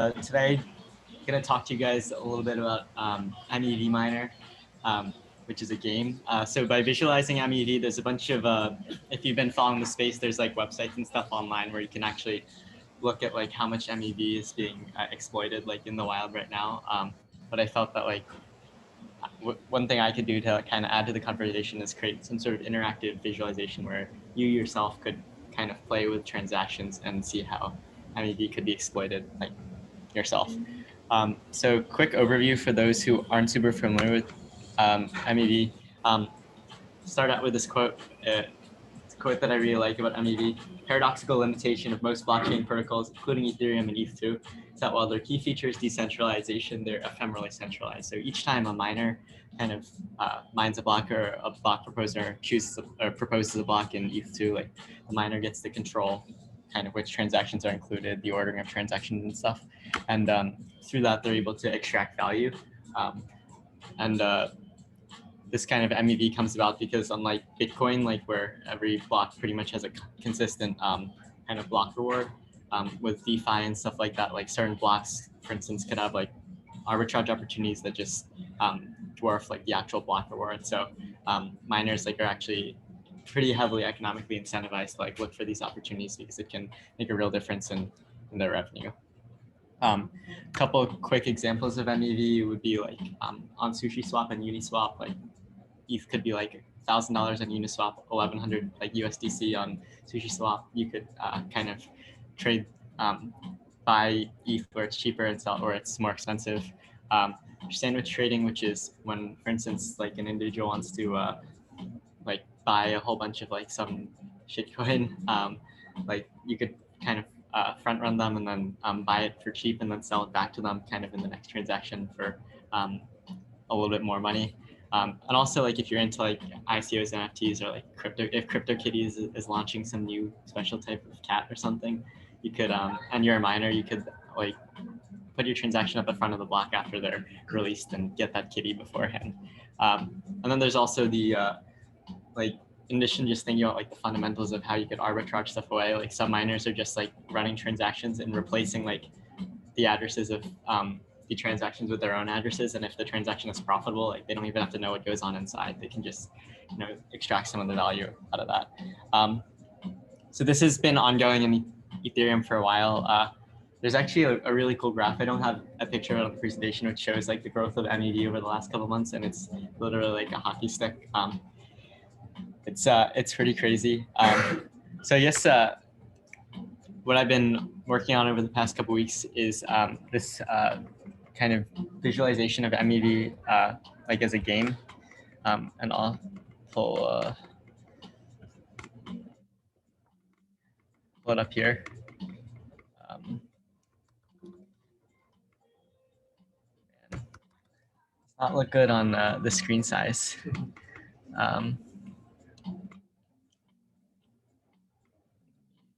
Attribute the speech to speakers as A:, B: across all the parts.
A: Today, I'm going to talk to you guys a little bit about mevminer, which is a game. So by visualizing mev, there's a bunch of, if you've been following the space, there's like websites and stuff online where you can actually look at like how much mev is being exploited like in the wild right now. But I felt that like one thing I could do to kind of add to the conversation is create some sort of interactive visualization where you yourself could kind of play with transactions and see how mev could be exploited like yourself. So quick overview for those who aren't super familiar with MEV. Start out with this quote. It's a quote that I really like about MEV. Paradoxical limitation of most blockchain protocols, including Ethereum and ETH2, is that while their key feature is decentralization, they're ephemerally centralized. So each time a miner kind of mines a block or a block proposer chooses or proposes a block in ETH2, like the miner gets to control kind of which transactions are included, the ordering of transactions and stuff. And through that, they're able to extract value. This kind of MEV comes about because unlike Bitcoin, like where every block pretty much has a consistent kind of block reward, with DeFi and stuff like that, like certain blocks, for instance, could have like arbitrage opportunities that just dwarf like the actual block reward. So miners like are actually pretty heavily economically incentivized to like look for these opportunities because it can make a real difference in their revenue. A couple of quick examples of MEV would be like on SushiSwap and Uniswap, like ETH could be like $1,000 on Uniswap, 1,100 like USDC on SushiSwap. You could kind of trade, buy ETH where it's cheaper and sell where it's more expensive. Sandwich trading, which is when, for instance, like an individual wants to like buy a whole bunch of like some shitcoin, like you could kind of front run them and then buy it for cheap and then sell it back to them kind of in the next transaction for a little bit more money. And also like if you're into like ICOs, NFTs, or like if CryptoKitties is launching some new special type of cat or something, you could, and you're a miner, you could like put your transaction at the front of the block after they're released and get that kitty beforehand. And then there's also the, like, in addition to just thinking about like the fundamentals of how you could arbitrage stuff away, like some miners are just like running transactions and replacing like the addresses of the transactions with their own addresses. And if the transaction is profitable, like they don't even have to know what goes on inside. They can just, extract some of the value out of that. So this has been ongoing in Ethereum for a while. There's actually a really cool graph. I don't have a picture of it on the presentation, which shows like the growth of MEV over the last couple of months, and it's literally like a hockey stick. It's pretty crazy. So I guess what I've been working on over the past couple of weeks is this kind of visualization of MEV like as a game, and I'll pull it up here. Not look good on the screen size.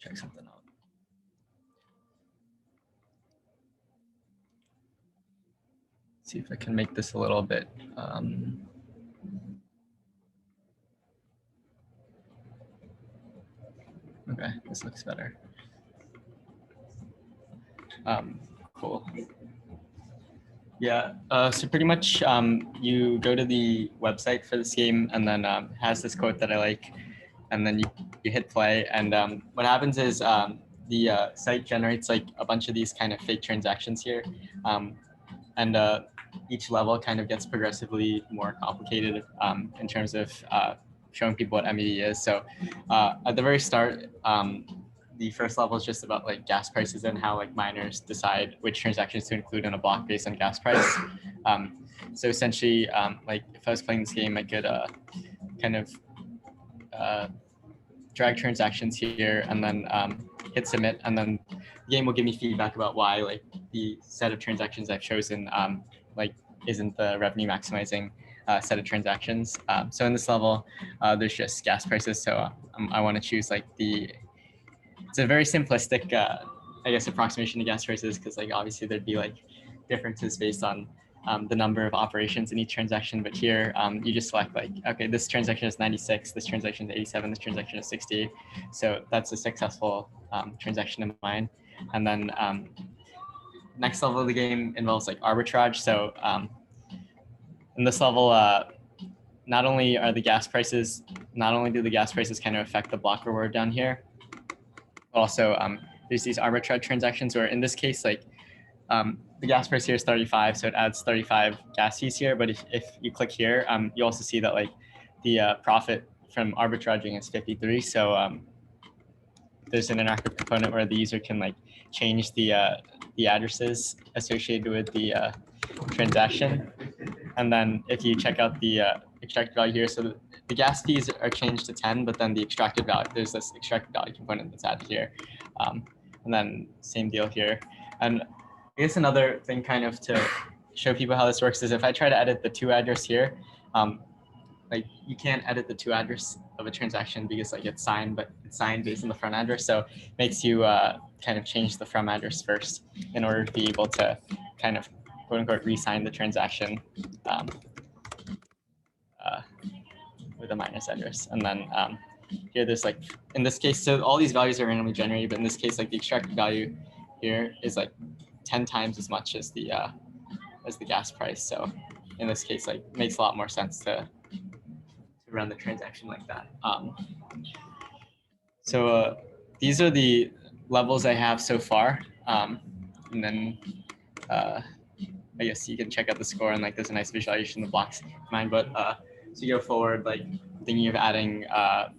A: Check something out. See if I can make this a little bit. Okay, this looks better. Cool. Yeah, so pretty much you go to the website for this game and then has this quote that I like, and then you hit play, and what happens is the site generates like a bunch of these kind of fake transactions here, and each level kind of gets progressively more complicated in terms of showing people what MEV is. So at the very start, the first level is just about like gas prices and how like miners decide which transactions to include in a block based on gas price. So essentially, like if I was playing this game, I could kind of drag transactions here and then hit submit, and then the game will give me feedback about why like the set of transactions I've chosen like isn't the revenue maximizing set of transactions. So in this level, there's just gas prices. So I want to choose like it's a very simplistic, I guess, approximation to gas prices, because like obviously there'd be like differences based on the number of operations in each transaction. But here you just select like, okay, this transaction is 96, this transaction is 87, this transaction is 60. So that's a successful transaction in mine. And then next level of the game involves like arbitrage. So in this level, not only do the gas prices kind of affect the block reward down here, but also there's these arbitrage transactions where in this case, like the gas price here is 35, so it adds 35 gas fees here. But if you click here, you also see that like the profit from arbitraging is 53. So there's an interactive component where the user can like change the addresses associated with the transaction. And then if you check out the extracted value here, so the gas fees are changed to 10, but then the extracted value, there's this extracted value component that's added here. And then same deal here. And I guess another thing kind of to show people how this works is if I try to edit the to address here, like you can't edit the to address of a transaction because like it's signed, but it's signed based on the from address. So it makes you kind of change the from address first in order to be able to kind of quote unquote re-sign the transaction with a minus address. And then here there's like, in this case, so all these values are randomly generated, but in this case, like the extracted value here is like 10 times as much as the gas price. So in this case, like it makes a lot more sense to run the transaction like that. So these are the levels I have so far. And then I guess you can check out the score and like there's a nice visualization of the blocks mined. But so you go forward, like thinking of adding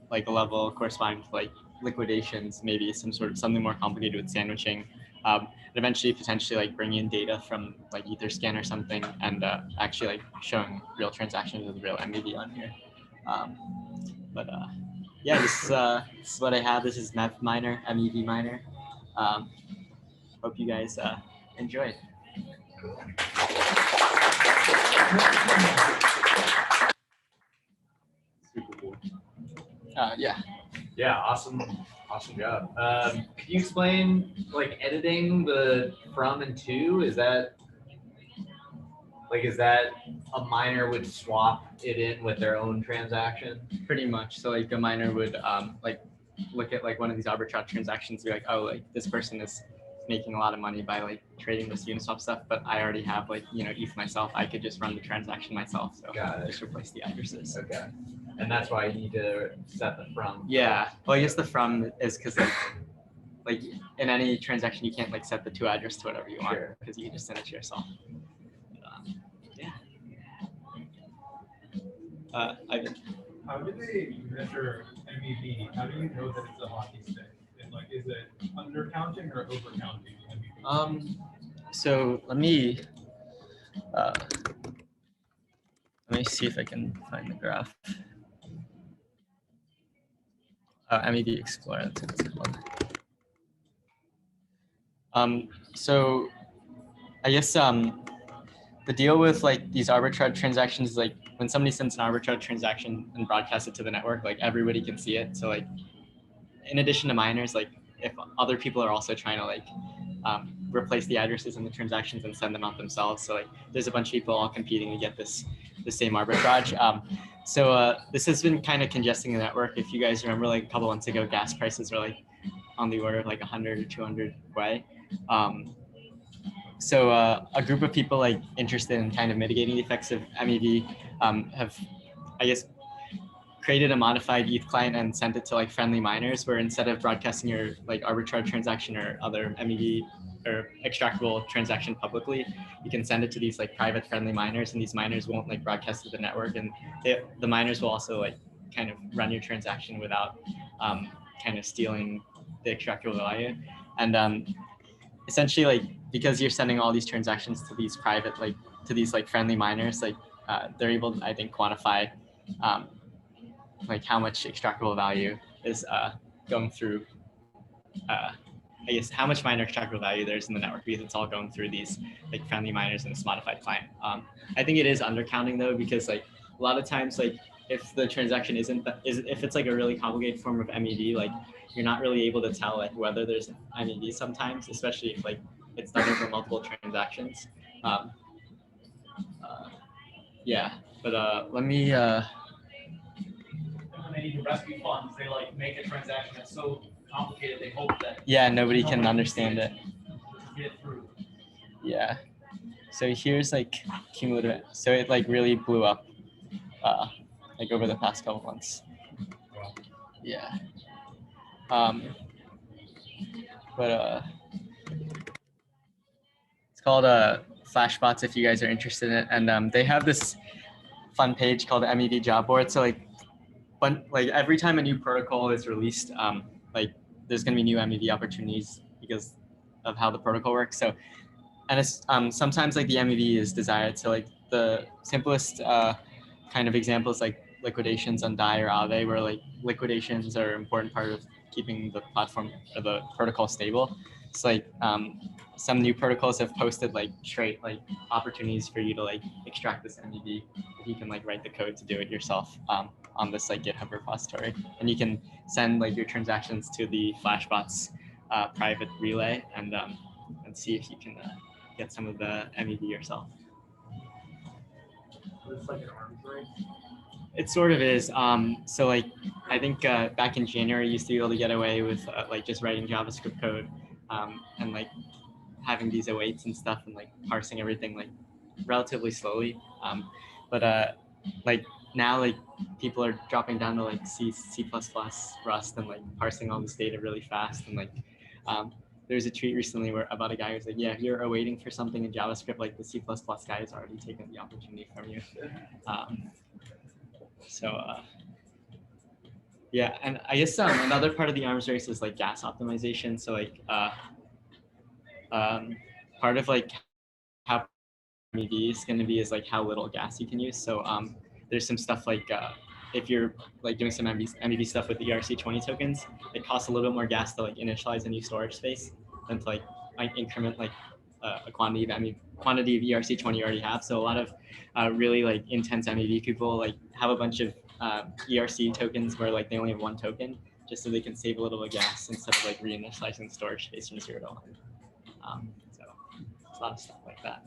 A: like a level corresponding to like liquidations, maybe something more complicated with sandwiching. And eventually potentially like bringing in data from like Etherscan or something and actually like showing real transactions with real MEV on here. Yeah, this is what I have. This is mevminer, mevminer. Hope you guys enjoyed.
B: Super cool.
A: Yeah.
B: Yeah, awesome job. Could you explain like editing the from and to? Is that a miner would swap it in with their own transaction?
A: Pretty much. So like a miner would like look at like one of these arbitrage transactions, be like, oh, like this person is making a lot of money by like trading this Uniswap stuff, but I already have like, you know, ETH myself. I could just run the transaction myself. So just replace the addresses.
B: Okay. And that's why you need to set the from.
A: Yeah. Well, I guess the from is because like in any transaction, you can't like set the to address to whatever you want because you can just send it to yourself. Yeah. Ivan.
C: How do they measure MEV? How do you know that it's a hockey stick? And like, is it undercounting or overcounting MEV?
A: So let me see if I can find the graph. MEV Explorer. That's a good one. So I guess the deal with like these arbitrage transactions is like when somebody sends an arbitrage transaction and broadcasts it to the network, like everybody can see it. So like in addition to miners, like if other people are also trying to like replace the addresses in the transactions and send them out themselves. So like there's a bunch of people all competing to get the same arbitrage. So this has been kind of congesting the network. If you guys remember, like a couple months ago, gas prices were like on the order of like 100 or 200 Gwei. So a group of people like interested in kind of mitigating the effects of MEV have, I guess, created a modified ETH client and sent it to like friendly miners where instead of broadcasting your like arbitrage transaction or other MEV or extractable transaction publicly, you can send it to these like private friendly miners, and these miners won't like broadcast to the network, and the miners will also like kind of run your transaction without kind of stealing the extractable value. And essentially, like because you're sending all these transactions to these private to these friendly miners, like they're able to, I think, quantify like how much extractable value is going through, I guess how much miner extractable value there is in the network, because it's all going through these like friendly miners in this modified client. I think it is undercounting though, because like a lot of times, like if the transaction if it's like a really complicated form of MEV, like you're not really able to tell like whether there's MEV sometimes, especially if like it's done over multiple transactions. Yeah, but let me.
D: When they need to rescue funds, they like make a transaction that's so complicated they hope that
A: nobody can understand it.
D: get through.
A: Yeah. So here's like cumulative. So it like really blew up, like over the past couple months. Yeah. But it's called Flashbots if you guys are interested in it, and they have this fun page called the MEV job board. So like every time a new protocol is released, like there's gonna be new MEV opportunities because of how the protocol works. So, and it's sometimes like the MEV is desired. So like the simplest kind of examples like liquidations on DAI or Aave, where like liquidations are an important part of keeping the platform or the protocol stable. It's like some new protocols have posted like straight like opportunities for you to like extract this MEV if you can like write the code to do it yourself on this like GitHub repository, and you can send like your transactions to the Flashbots private relay and see if you can get some of the MEV yourself.
D: It's like an arms race.
A: It sort of is. So like, I think back in January, you used to be able to get away with like just writing JavaScript code and like having these awaits and stuff and like parsing everything like relatively slowly. But like now, like people are dropping down to like C++, Rust, and like parsing all this data really fast. And like, there's a tweet recently where about a guy who's like, yeah, if you're awaiting for something in JavaScript, like the C++ guy has already taken the opportunity from you. Yeah, and I guess another part of the arms race is like gas optimization. So like part of like how MEV is going to be is like how little gas you can use. So there's some stuff like if you're like doing some MEV stuff with the ERC20 tokens, it costs a little bit more gas to like initialize a new storage space than to like increment like a quantity of ERC20 you already have. So a lot of really like intense MEV people like have a bunch of ERC tokens where like they only have one token, just so they can save a little bit of gas instead of like reinitializing the storage space from 0 to 1. So it's a lot of stuff like that.